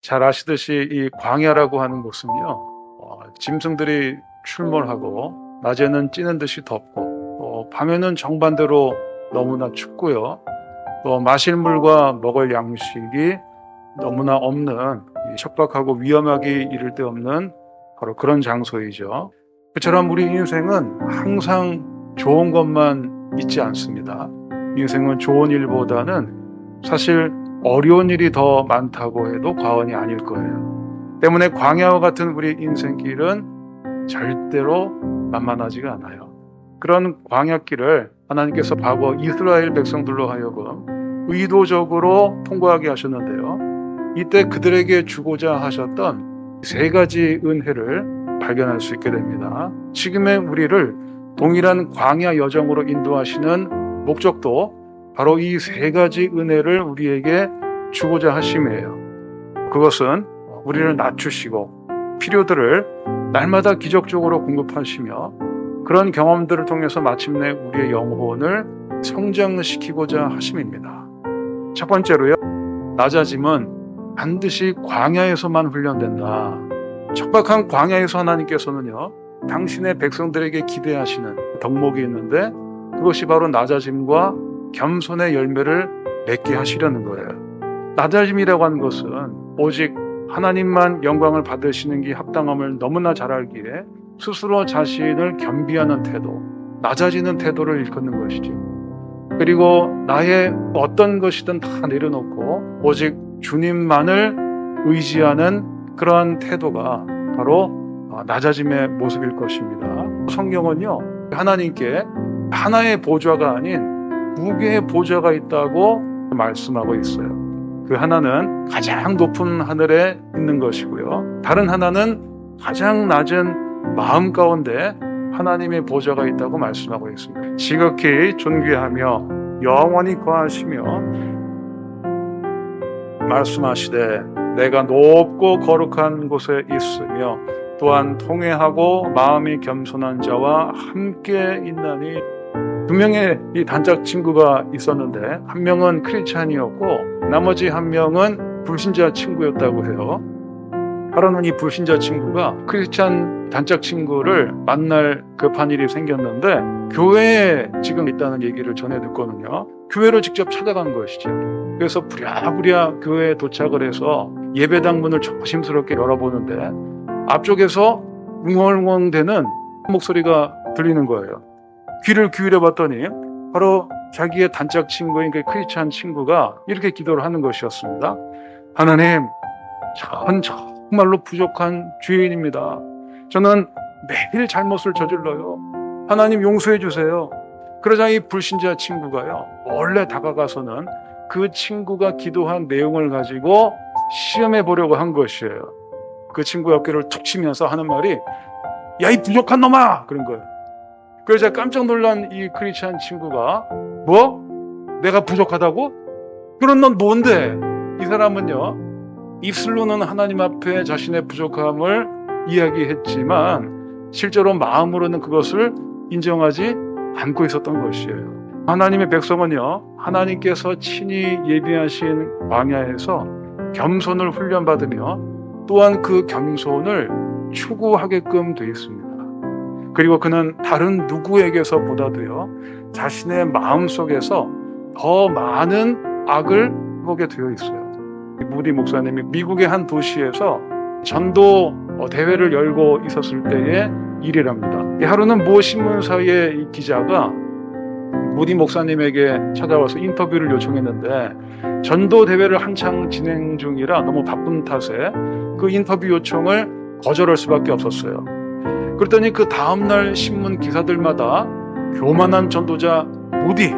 잘 아시듯이 이 광야라고 하는 곳은요, 짐승들이 출몰하고 낮에는 찌는 듯이 덥고 밤에는 정반대로 너무나 춥고요. 또 마실 물과 먹을 양식이 너무나 없는 척박하고 위험하기 이를 데 없는 바로 그런 장소이죠. 그처럼 우리 인생은 항상 좋은 것만 있지 않습니다. 인생은 좋은 일보다는 사실 어려운 일이 더 많다고 해도 과언이 아닐 거예요. 때문에 광야와 같은 우리 인생길은 절대로 만만하지가 않아요. 그런 광야길을 하나님께서 과거 이스라엘 백성들로 하여금 의도적으로 통과하게 하셨는데요. 이때 그들에게 주고자 하셨던 세 가지 은혜를 발견할 수 있게 됩니다. 지금의 우리를 동일한 광야 여정으로 인도하시는 목적도 바로 이 세 가지 은혜를 우리에게 주고자 하심이에요. 그것은 우리를 낮추시고 필요들을 날마다 기적적으로 공급하시며 그런 경험들을 통해서 마침내 우리의 영혼을 성장시키고자 하심입니다. 첫 번째로요, 낮아짐은 반드시 광야에서만 훈련된다. 척박한 광야에서 하나님께서는요, 당신의 백성들에게 기대하시는 덕목이 있는데 그것이 바로 낮아짐과 겸손의 열매를 맺게 하시려는 거예요. 낮아짐이라고 하는 것은 오직 하나님만 영광을 받으시는 게 합당함을 너무나 잘 알기에 스스로 자신을 겸비하는 태도, 낮아지는 태도를 일컫는 것이죠. 그리고 나의 어떤 것이든 다 내려놓고 오직 주님만을 의지하는 그러한 태도가 바로 낮아짐의 모습일 것입니다. 성경은요, 하나님께 하나의 보좌가 아닌 두 개의 보좌가 있다고 말씀하고 있어요. 그 하나는 가장 높은 하늘에 있는 것이고요. 다른 하나는 가장 낮은 마음 가운데 하나님의 보좌가 있다고 말씀하고 있습니다. 지극히 존귀하며 영원히 거하시며 말씀하시되 내가 높고 거룩한 곳에 있으며 또한 통회하고 마음이 겸손한 자와 함께 있나니. 두 명의 이 단짝 친구가 있었는데 한 명은 크리스찬이었고 나머지 한 명은 불신자 친구였다고 해요. 하루는 이 불신자 친구가 크리스찬 단짝 친구를 만날 급한 일이 생겼는데 교회에 지금 있다는 얘기를 전해 듣거든요. 교회로 직접 찾아간 것이죠. 그래서 부랴부랴 교회에 도착을 해서 예배당 문을 조심스럽게 열어보는데 앞쪽에서 웅얼웅얼대는 목소리가 들리는 거예요. 귀를 기울여 봤더니 바로 자기의 단짝 친구인 그 크리스찬 친구가 이렇게 기도를 하는 것이었습니다. 하나님, 전 정말로 부족한 죄인입니다. 저는 매일 잘못을 저질러요. 하나님 용서해 주세요. 그러자 이 불신자 친구가요, 원래 다가가서는 그 친구가 기도한 내용을 가지고 시험해 보려고 한 것이에요. 그 친구 어깨를 툭 치면서 하는 말이 야, 이 부족한 놈아! 그런 거예요. 그래서 깜짝 놀란 이 크리스찬 친구가 뭐? 내가 부족하다고? 그럼 넌 뭔데? 이 사람은요, 입술로는 하나님 앞에 자신의 부족함을 이야기했지만 실제로 마음으로는 그것을 인정하지 않고 있었던 것이에요. 하나님의 백성은요, 하나님께서 친히 예비하신 광야에서 겸손을 훈련받으며 또한 그 겸손을 추구하게끔 되어 있습니다. 그리고 그는 다른 누구에게서보다도요, 자신의 마음속에서 더 많은 악을 보게 되어 있어요. 무디 목사님이 미국의 한 도시에서 전도 대회를 열고 있었을 때의 일이랍니다. 하루는 모 신문사의 이 기자가 무디 목사님에게 찾아와서 인터뷰를 요청했는데 전도 대회를 한창 진행 중이라 너무 바쁜 탓에 그 인터뷰 요청을 거절할 수밖에 없었어요. 그랬더니 그 다음날 신문 기사들마다 교만한 전도자 무디,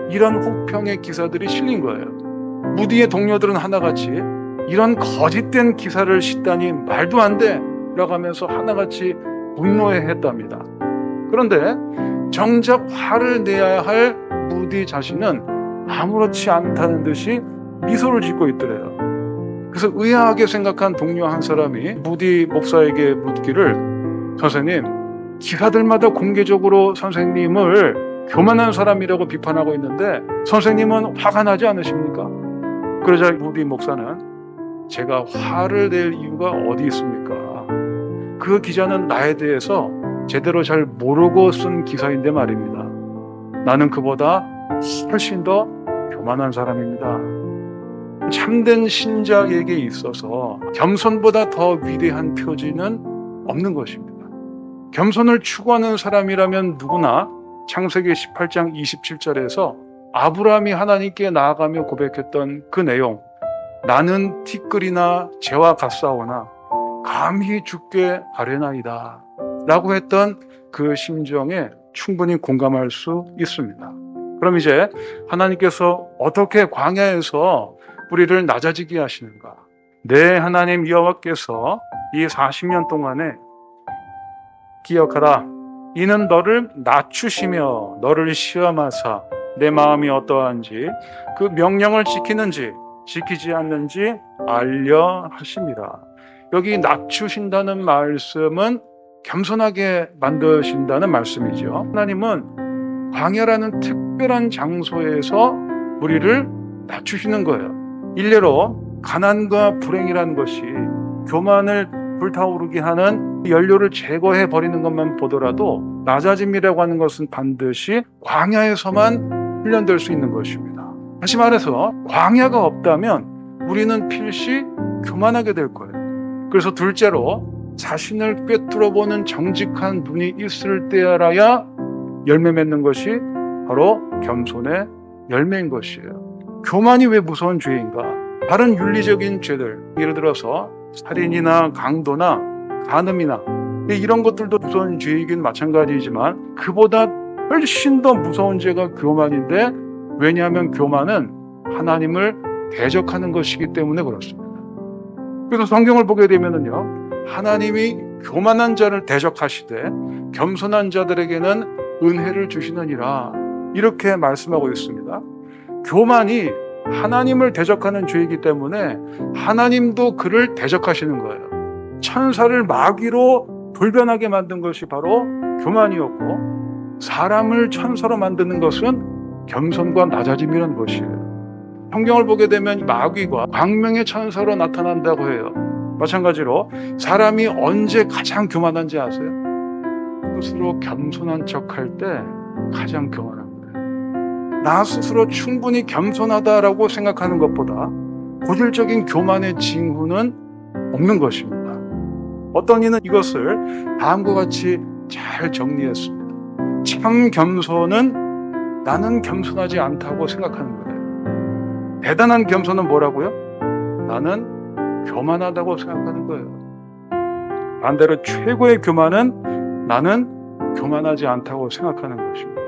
이런 혹평의 기사들이 실린 거예요. 무디의 동료들은 하나같이 이런 거짓된 기사를 싣다니 말도 안 돼! 라고 하면서 하나같이 분노해했답니다. 그런데 정작 화를 내야 할 무디 자신은 아무렇지 않다는 듯이 미소를 짓고 있더래요. 그래서 의아하게 생각한 동료 한 사람이 무디 목사에게 묻기를, 선생님, 기사들마다 공개적으로 선생님을 교만한 사람이라고 비판하고 있는데 선생님은 화가 나지 않으십니까? 그러자 무디 목사는 제가 화를 낼 이유가 어디 있습니까? 그 기자는 나에 대해서 제대로 잘 모르고 쓴 기사인데 말입니다. 나는 그보다 훨씬 더 교만한 사람입니다. 참된 신자에게 있어서 겸손보다 더 위대한 표지는 없는 것입니다. 겸손을 추구하는 사람이라면 누구나 창세기 18장 27절에서 아브라함이 하나님께 나아가며 고백했던 그 내용, 나는 티끌이나 재와 같사오나 감히 죽게 아뢰나이다 라고 했던 그 심정에 충분히 공감할 수 있습니다. 그럼 이제 하나님께서 어떻게 광야에서 우리를 낮아지게 하시는가? 내 하나님 여호와께서 이 40년 동안에 기억하라, 이는 너를 낮추시며 너를 시험하사 내 마음이 어떠한지 그 명령을 지키는지 지키지 않는지 알려 하십니다. 여기 낮추신다는 말씀은 겸손하게 만드신다는 말씀이죠. 하나님은 광야라는 특별한 장소에서 우리를 낮추시는 거예요. 일례로 가난과 불행이라는 것이 교만을 불타오르게 하는 연료를 제거해 버리는 것만 보더라도 낮아짐이라고 하는 것은 반드시 광야에서만 훈련될 수 있는 것입니다. 다시 말해서 광야가 없다면 우리는 필시 교만하게 될 거예요. 그래서 둘째로 자신을 꿰뚫어 보는 정직한 눈이 있을 때야라야 열매 맺는 것이 바로 겸손의 열매인 것이에요. 교만이 왜 무서운 죄인가? 다른 윤리적인 죄들, 예를 들어서 살인이나 강도나 간음이나 이런 것들도 무서운 죄이긴 마찬가지이지만 그보다 훨씬 더 무서운 죄가 교만인데, 왜냐하면 교만은 하나님을 대적하는 것이기 때문에 그렇습니다. 그래서 성경을 보게 되면은요, 하나님이 교만한 자를 대적하시되 겸손한 자들에게는 은혜를 주시느니라 이렇게 말씀하고 있습니다. 교만이 하나님을 대적하는 죄이기 때문에 하나님도 그를 대적하시는 거예요. 천사를 마귀로 돌변하게 만든 것이 바로 교만이었고, 사람을 천사로 만드는 것은 겸손과 낮아짐이라는 것이에요. 성경을 보게 되면 마귀가 광명의 천사로 나타난다고 해요. 마찬가지로 사람이 언제 가장 교만한지 아세요? 스스로 겸손한 척할 때 가장 교만한 거예요. 나 스스로 충분히 겸손하다라고 생각하는 것보다 고질적인 교만의 징후는 없는 것입니다. 어떤 이는 이것을 다음과 같이 잘 정리했습니다. 참 겸손은 나는 겸손하지 않다고 생각하는 거예요. 대단한 겸손은 뭐라고요? 나는 교만하다고 생각하는 거예요. 반대로 최고의 교만은 나는 교만하지 않다고 생각하는 것입니다.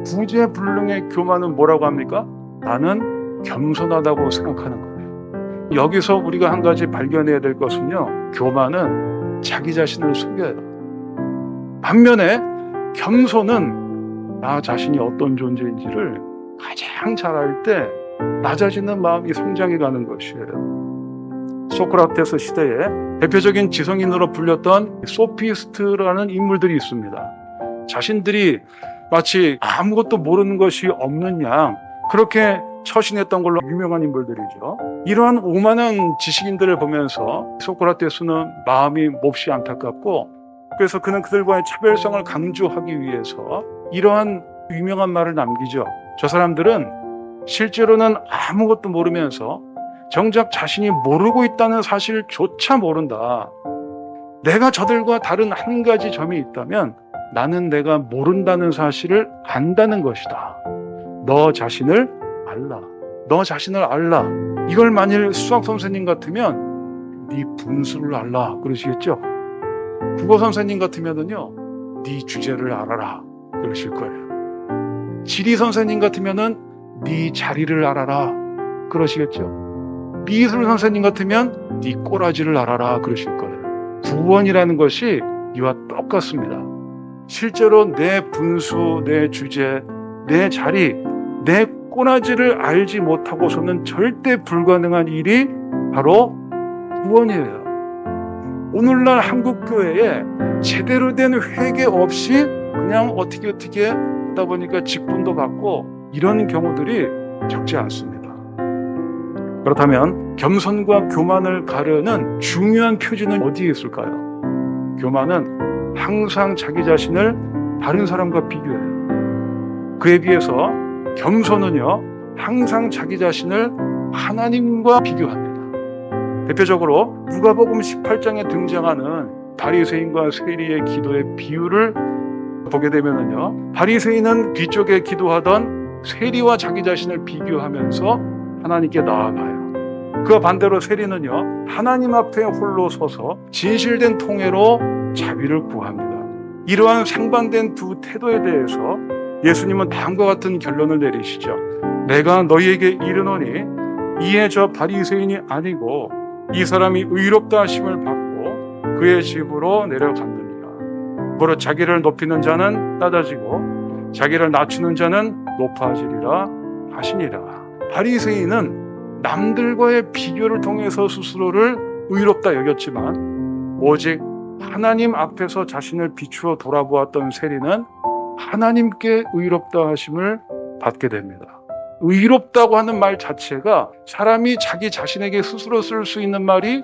구제불능의 교만은 뭐라고 합니까? 나는 겸손하다고 생각하는 거예요. 여기서 우리가 한 가지 발견해야 될 것은요, 교만은 자기 자신을 속여요. 반면에 겸손은 나 자신이 어떤 존재인지를 가장 잘 알 때 낮아지는 마음이 성장해 가는 것이에요. 소크라테스 시대에 대표적인 지성인으로 불렸던 소피스트라는 인물들이 있습니다. 자신들이 마치 아무것도 모르는 것이 없는 양 그렇게 처신했던 걸로 유명한 인물들이죠. 이러한 오만한 지식인들을 보면서 소크라테스는 마음이 몹시 안타깝고, 그래서 그는 그들과의 차별성을 강조하기 위해서 이러한 유명한 말을 남기죠. 저 사람들은 실제로는 아무것도 모르면서 정작 자신이 모르고 있다는 사실조차 모른다. 내가 저들과 다른 한 가지 점이 있다면 나는 내가 모른다는 사실을 안다는 것이다. 너 자신을 알라. 너 자신을 알라. 이걸 만일 수학 선생님 같으면 네 분수를 알라 그러시겠죠. 국어 선생님 같으면은요, 네 주제를 알아라 그러실 거예요. 지리 선생님 같으면은 네 자리를 알아라 그러시겠죠. 미술 선생님 같으면 네 꼬라지를 알아라 그러실 거예요. 구원이라는 것이 이와 똑같습니다. 실제로 내 분수, 내 주제, 내 자리, 내 꼬라지를 알지 못하고서는 절대 불가능한 일이 바로 구원이에요. 오늘날 한국교회에 제대로 된 회개 없이 그냥 어떻게 하다 보니까 직분도 받고 이런 경우들이 적지 않습니다. 그렇다면 겸손과 교만을 가르는 중요한 표지는 어디에 있을까요? 교만은 항상 자기 자신을 다른 사람과 비교해요. 그에 비해서 겸손은요, 항상 자기 자신을 하나님과 비교합니다. 대표적으로 누가복음 18장에 등장하는 바리새인과 세리의 기도의 비유를 보게 되면요, 바리새인은 뒤쪽에 기도하던 세리와 자기 자신을 비교하면서 하나님께 나아가요. 그와 반대로 세리는요, 하나님 앞에 홀로 서서 진실된 통해로 자비를 구합니다. 이러한 상반된 두 태도에 대해서 예수님은 다음과 같은 결론을 내리시죠. 내가 너희에게 이르노니 이에 저 바리새인이 아니고 이 사람이 의롭다 하심을 받고 그의 집으로 내려갔느니라. 무릇 자기를 높이는 자는 낮아지고 자기를 낮추는 자는 높아지리라 하시니라. 바리새인은 남들과의 비교를 통해서 스스로를 의롭다 여겼지만 오직 하나님 앞에서 자신을 비추어 돌아보았던 세리는 하나님께 의롭다 하심을 받게 됩니다. 의롭다고 하는 말 자체가 사람이 자기 자신에게 스스로 쓸 수 있는 말이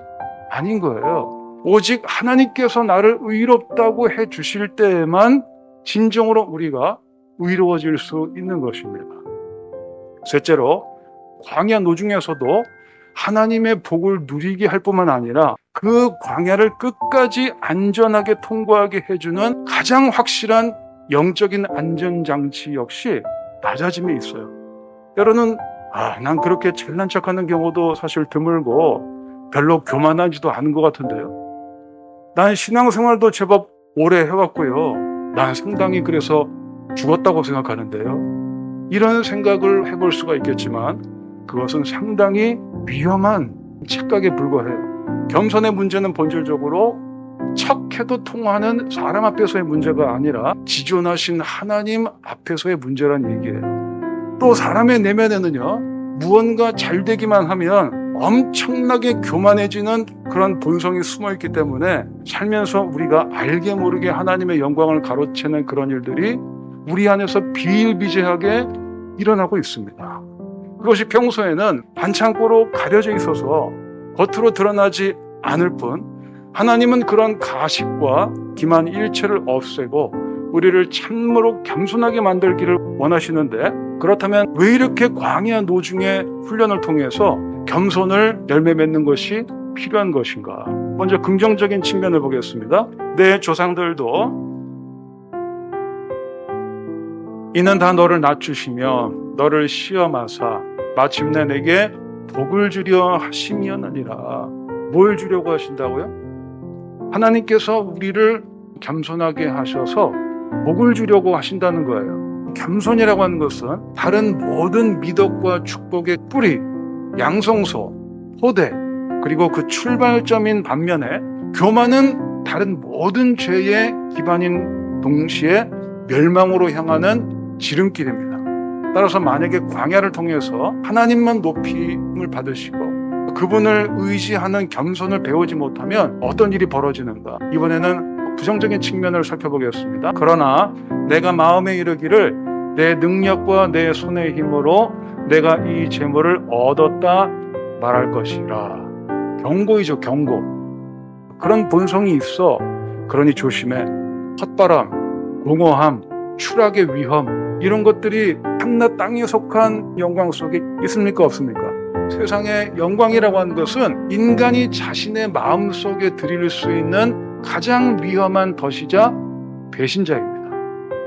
아닌 거예요. 오직 하나님께서 나를 의롭다고 해 주실 때에만 진정으로 우리가 의로워질 수 있는 것입니다. 셋째로, 광야 노중에서도 하나님의 복을 누리게 할 뿐만 아니라 그 광야를 끝까지 안전하게 통과하게 해주는 가장 확실한 영적인 안전장치 역시 낮아짐에 있어요. 때로는 난 그렇게 잘난 척하는 경우도 사실 드물고 별로 교만하지도 않은 것 같은데요. 난 신앙생활도 제법 오래 해왔고요. 난 상당히 그래서 죽었다고 생각하는데요. 이런 생각을 해볼 수가 있겠지만 그것은 상당히 위험한 착각에 불과해요. 겸손의 문제는 본질적으로 척해도 통하는 사람 앞에서의 문제가 아니라 지존하신 하나님 앞에서의 문제란 얘기예요. 또 사람의 내면에는요, 무언가 잘 되기만 하면 엄청나게 교만해지는 그런 본성이 숨어있기 때문에 살면서 우리가 알게 모르게 하나님의 영광을 가로채는 그런 일들이 우리 안에서 비일비재하게 일어나고 있습니다. 그것이 평소에는 반창고로 가려져 있어서 겉으로 드러나지 않을 뿐 하나님은 그런 가식과 기만 일체를 없애고 우리를 참으로 겸손하게 만들기를 원하시는데, 그렇다면 왜 이렇게 광야 노중의 훈련을 통해서 겸손을 열매 맺는 것이 필요한 것인가? 먼저 긍정적인 측면을 보겠습니다. 내 조상들도 이는 다 너를 낮추시며 너를 시험하사 마침내 내게 복을 주려 하심이었느니라. 뭘 주려고 하신다고요? 하나님께서 우리를 겸손하게 하셔서 복을 주려고 하신다는 거예요. 겸손이라고 하는 것은 다른 모든 미덕과 축복의 뿌리, 양성소, 토대, 그리고 그 출발점인 반면에 교만은 다른 모든 죄의 기반인 동시에 멸망으로 향하는 지름길입니다. 따라서 만약에 광야를 통해서 하나님만 높임을 받으시고 그분을 의지하는 겸손을 배우지 못하면 어떤 일이 벌어지는가? 이번에는 부정적인 측면을 살펴보겠습니다. 그러나 내가 마음에 이르기를 내 능력과 내 손의 힘으로 내가 이 재물을 얻었다 말할 것이라. 경고이죠, 경고. 그런 본성이 있어. 그러니 조심해. 헛바람, 공허함, 추락의 위험, 이런 것들이 한낱 땅에 속한 영광 속에 있습니까, 없습니까? 세상의 영광이라고 하는 것은 인간이 자신의 마음 속에 들일 수 있는 가장 위험한 덫이자 배신자입니다.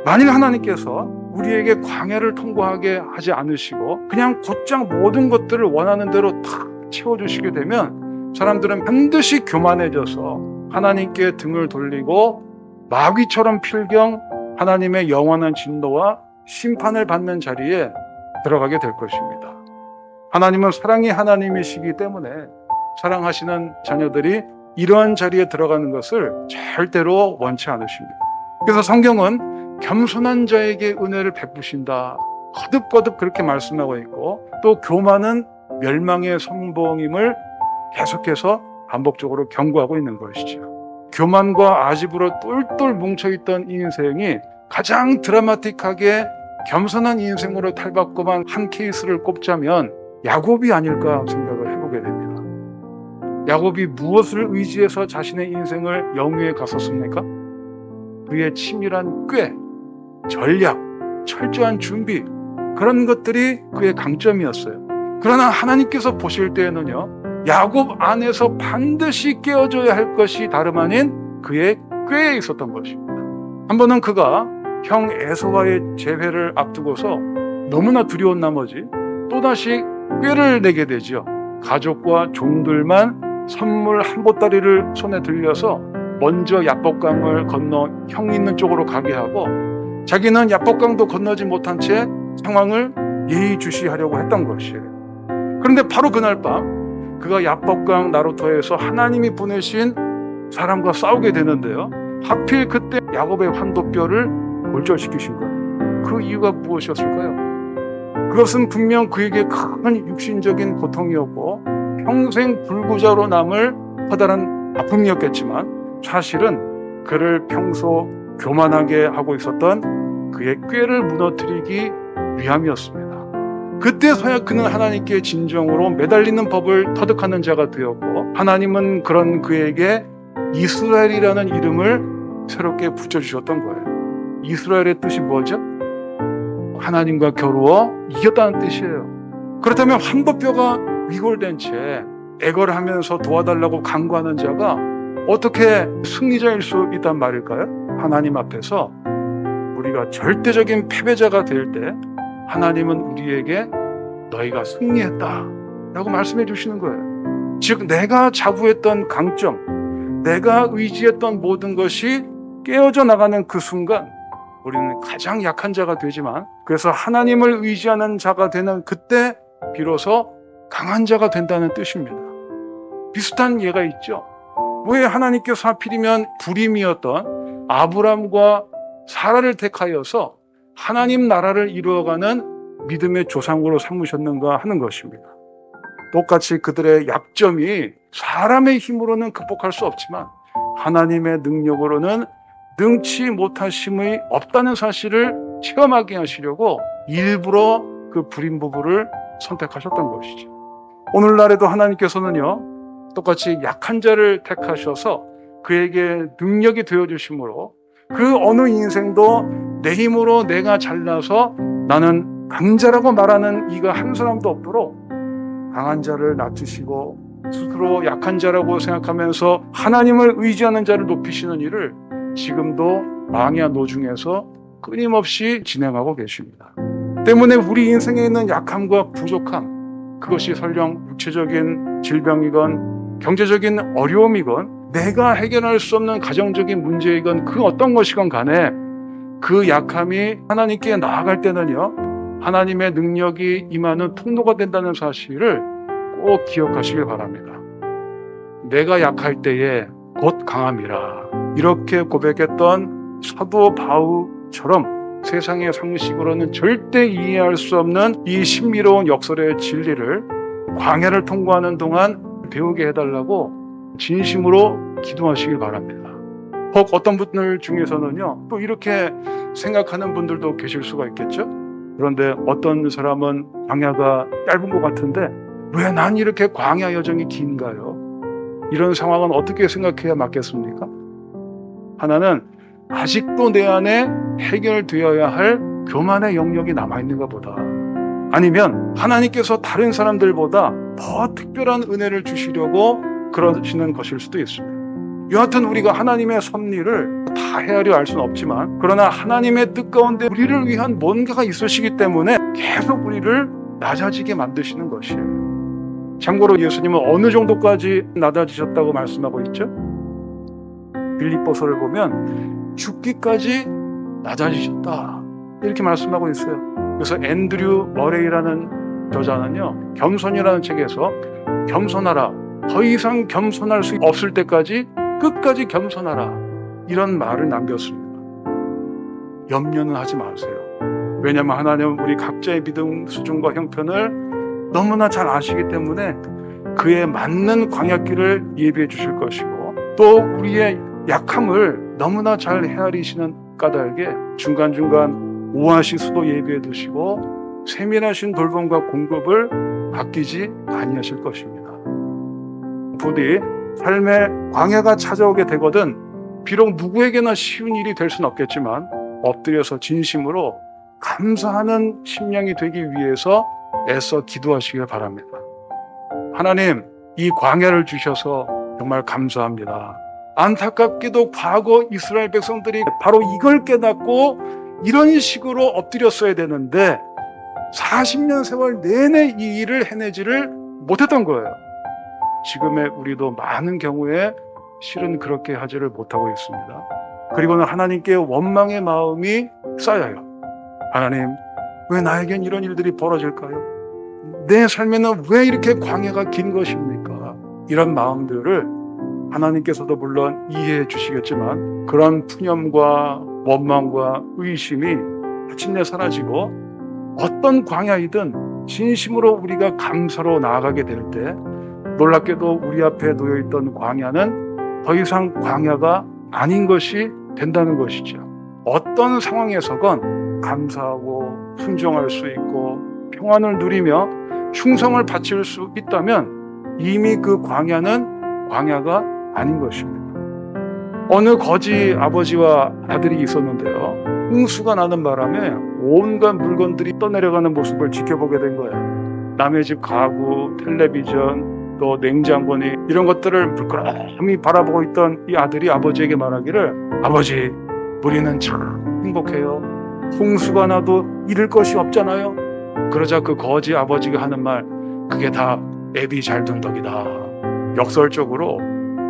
만일 하나님께서 우리에게 광야를 통과하게 하지 않으시고 그냥 곧장 모든 것들을 원하는 대로 탁 채워주시게 되면 사람들은 반드시 교만해져서 하나님께 등을 돌리고 마귀처럼 필경 하나님의 영원한 진노와 심판을 받는 자리에 들어가게 될 것입니다. 하나님은 사랑의 하나님이시기 때문에 사랑하시는 자녀들이 이러한 자리에 들어가는 것을 절대로 원치 않으십니다. 그래서 성경은 겸손한 자에게 은혜를 베푸신다, 거듭거듭 그렇게 말씀하고 있고, 또 교만은 멸망의 성봉임을 계속해서 반복적으로 경고하고 있는 것이죠. 교만과 아집으로 똘똘 뭉쳐있던 인생이 가장 드라마틱하게 겸손한 인생으로 탈바꿈한 한 케이스를 꼽자면 야곱이 아닐까 생각을 야곱이 무엇을 의지해서 자신의 인생을 영위에 갔었습니까? 그의 치밀한 꾀, 전략, 철저한 준비, 그런 것들이 그의 강점이었어요. 그러나 하나님께서 보실 때에는요, 야곱 안에서 반드시 깨어져야 할 것이 다름 아닌 그의 꾀에 있었던 것입니다. 한 번은 그가 형 에서와의 재회를 앞두고서 너무나 두려운 나머지 또다시 꾀를 내게 되죠. 가족과 종들만 선물 한 보따리를 손에 들려서 먼저 야복강을 건너 형 있는 쪽으로 가게 하고, 자기는 야복강도 건너지 못한 채 상황을 예의주시하려고 했던 것이에요. 그런데 바로 그날 밤 그가 야복강 나루터에서 하나님이 보내신 사람과 싸우게 되는데요, 하필 그때 야곱의 환도뼈를 골절시키신 거예요. 그 이유가 무엇이었을까요? 그것은 분명 그에게 큰 육신적인 고통이었고 평생 불구자로 남을 커다란 아픔이었겠지만, 사실은 그를 평소 교만하게 하고 있었던 그의 꾀를 무너뜨리기 위함이었습니다. 그때서야 그는 하나님께 진정으로 매달리는 법을 터득하는 자가 되었고, 하나님은 그런 그에게 이스라엘이라는 이름을 새롭게 붙여주셨던 거예요. 이스라엘의 뜻이 뭐죠? 하나님과 겨루어 이겼다는 뜻이에요. 그렇다면 환도뼈가 위골된 채 애걸 하면서 도와달라고 간구하는 자가 어떻게 승리자일 수 있단 말일까요? 하나님 앞에서 우리가 절대적인 패배자가 될 때 하나님은 우리에게 너희가 승리했다 라고 말씀해 주시는 거예요. 즉, 내가 자부했던 강점, 내가 의지했던 모든 것이 깨어져 나가는 그 순간 우리는 가장 약한 자가 되지만, 그래서 하나님을 의지하는 자가 되는 그때 비로소 강한 자가 된다는 뜻입니다. 비슷한 예가 있죠. 왜 하나님께서 하필이면 불임이었던 아브람과 사라를 택하여서 하나님 나라를 이루어가는 믿음의 조상으로 삼으셨는가 하는 것입니다. 똑같이 그들의 약점이 사람의 힘으로는 극복할 수 없지만 하나님의 능력으로는 능치 못하심이 없다는 사실을 체험하게 하시려고 일부러 그 불임 부부를 선택하셨던 것이죠. 오늘날에도 하나님께서는요, 똑같이 약한 자를 택하셔서 그에게 능력이 되어주심으로 그 어느 인생도 내 힘으로 내가 잘나서 나는 강자라고 말하는 이가 한 사람도 없도록 강한 자를 낮추시고 스스로 약한 자라고 생각하면서 하나님을 의지하는 자를 높이시는 일을 지금도 망야 노중에서 끊임없이 진행하고 계십니다. 때문에 우리 인생에 있는 약함과 부족함, 그것이 설령 육체적인 질병이건 경제적인 어려움이건 내가 해결할 수 없는 가정적인 문제이건 그 어떤 것이건 간에 그 약함이 하나님께 나아갈 때는요, 하나님의 능력이 임하는 통로가 된다는 사실을 꼭 기억하시길 바랍니다. 내가 약할 때에 곧 강함이라, 이렇게 고백했던 사도 바울처럼 세상의 상식으로는 절대 이해할 수 없는 이 신비로운 역설의 진리를 광야를 통과하는 동안 배우게 해달라고 진심으로 기도하시길 바랍니다. 혹 어떤 분들 중에서는요, 또 이렇게 생각하는 분들도 계실 수가 있겠죠. 그런데 어떤 사람은 광야가 짧은 것 같은데 왜 난 이렇게 광야 여정이 긴가요? 이런 상황은 어떻게 생각해야 맞겠습니까? 하나는 아직도 내 안에 해결되어야 할 교만의 영역이 남아있는가 보다. 아니면 하나님께서 다른 사람들보다 더 특별한 은혜를 주시려고 그러시는 것일 수도 있습니다. 여하튼 우리가 하나님의 섭리를 다 헤아려 알 수는 없지만, 그러나 하나님의 뜻 가운데 우리를 위한 뭔가가 있으시기 때문에 계속 우리를 낮아지게 만드시는 것이에요. 참고로 예수님은 어느 정도까지 낮아지셨다고 말씀하고 있죠? 빌립보서를 보면 죽기까지 낮아지셨다 이렇게 말씀하고 있어요. 그래서 앤드류 머레이라는 저자는요, 겸손이라는 책에서 겸손하라, 더 이상 겸손할 수 없을 때까지 끝까지 겸손하라, 이런 말을 남겼습니다. 염려는 하지 마세요. 왜냐하면 하나님은 우리 각자의 믿음 수준과 형편을 너무나 잘 아시기 때문에 그에 맞는 광야길을 예비해 주실 것이고, 또 우리의 약함을 너무나 잘 헤아리시는 까닭에 중간중간 오아시스도 예비해 두시고 세밀하신 돌봄과 공급을 아끼지 아니하실 것입니다. 부디 삶의 광야가 찾아오게 되거든 비록 누구에게나 쉬운 일이 될 수는 없겠지만 엎드려서 진심으로 감사하는 심령이 되기 위해서 애써 기도하시길 바랍니다. 하나님, 이 광야를 주셔서 정말 감사합니다. 안타깝게도 과거 이스라엘 백성들이 바로 이걸 깨닫고 이런 식으로 엎드렸어야 되는데 40년 세월 내내 이 일을 해내지를 못했던 거예요. 지금의 우리도 많은 경우에 실은 그렇게 하지를 못하고 있습니다. 그리고는 하나님께 원망의 마음이 쌓여요. 하나님, 왜 나에겐 이런 일들이 벌어질까요? 내 삶에는 왜 이렇게 광야가 긴 것입니까? 이런 마음들을 하나님께서도 물론 이해해 주시겠지만 그런 푸념과 원망과 의심이 마침내 사라지고 어떤 광야이든 진심으로 우리가 감사로 나아가게 될 때 놀랍게도 우리 앞에 놓여있던 광야는 더 이상 광야가 아닌 것이 된다는 것이죠. 어떤 상황에서건 감사하고 순종할 수 있고 평안을 누리며 충성을 바칠 수 있다면 이미 그 광야는 광야가 아닌 것입니다. 어느 거지 아버지와 아들이 있었는데요. 홍수가 나는 바람에 온갖 물건들이 떠내려가는 모습을 지켜보게 된 거예요. 남의 집 가구, 텔레비전, 또 냉장고니 이런 것들을 물끄러미 바라보고 있던 이 아들이 아버지에게 말하기를 아버지, 우리는 참 행복해요. 홍수가 나도 잃을 것이 없잖아요. 그러자 그 거지 아버지가 하는 말, 그게 다 애비 잘 둔 덕이다. 역설적으로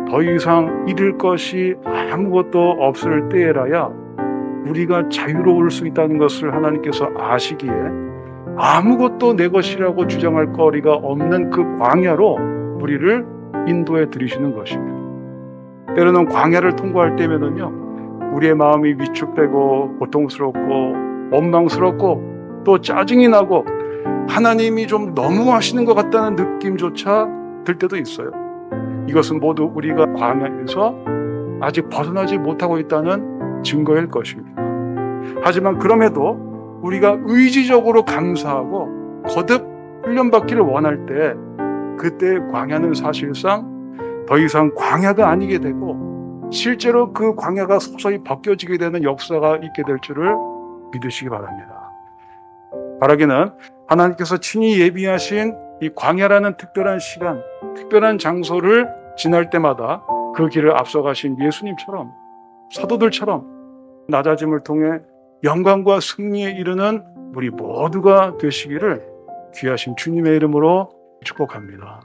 더 이상 잃을 것이 아무것도 없을 때에라야 우리가 자유로울 수 있다는 것을 하나님께서 아시기에 아무것도 내 것이라고 주장할 거리가 없는 그 광야로 우리를 인도해 들이시는 것입니다. 때로는 광야를 통과할 때면은요, 우리의 마음이 위축되고 고통스럽고 원망스럽고 또 짜증이 나고 하나님이 좀 너무하시는 것 같다는 느낌조차 들 때도 있어요. 이것은 모두 우리가 광야에서 아직 벗어나지 못하고 있다는 증거일 것입니다. 하지만 그럼에도 우리가 의지적으로 감사하고 거듭 훈련받기를 원할 때 그때의 광야는 사실상 더 이상 광야가 아니게 되고 실제로 그 광야가 서서히 벗겨지게 되는 역사가 있게 될 줄을 믿으시기 바랍니다. 바라기는 하나님께서 친히 예비하신 이 광야라는 특별한 시간, 특별한 장소를 지날 때마다 그 길을 앞서가신 예수님처럼 사도들처럼 낮아짐을 통해 영광과 승리에 이르는 우리 모두가 되시기를 귀하신 주님의 이름으로 축복합니다.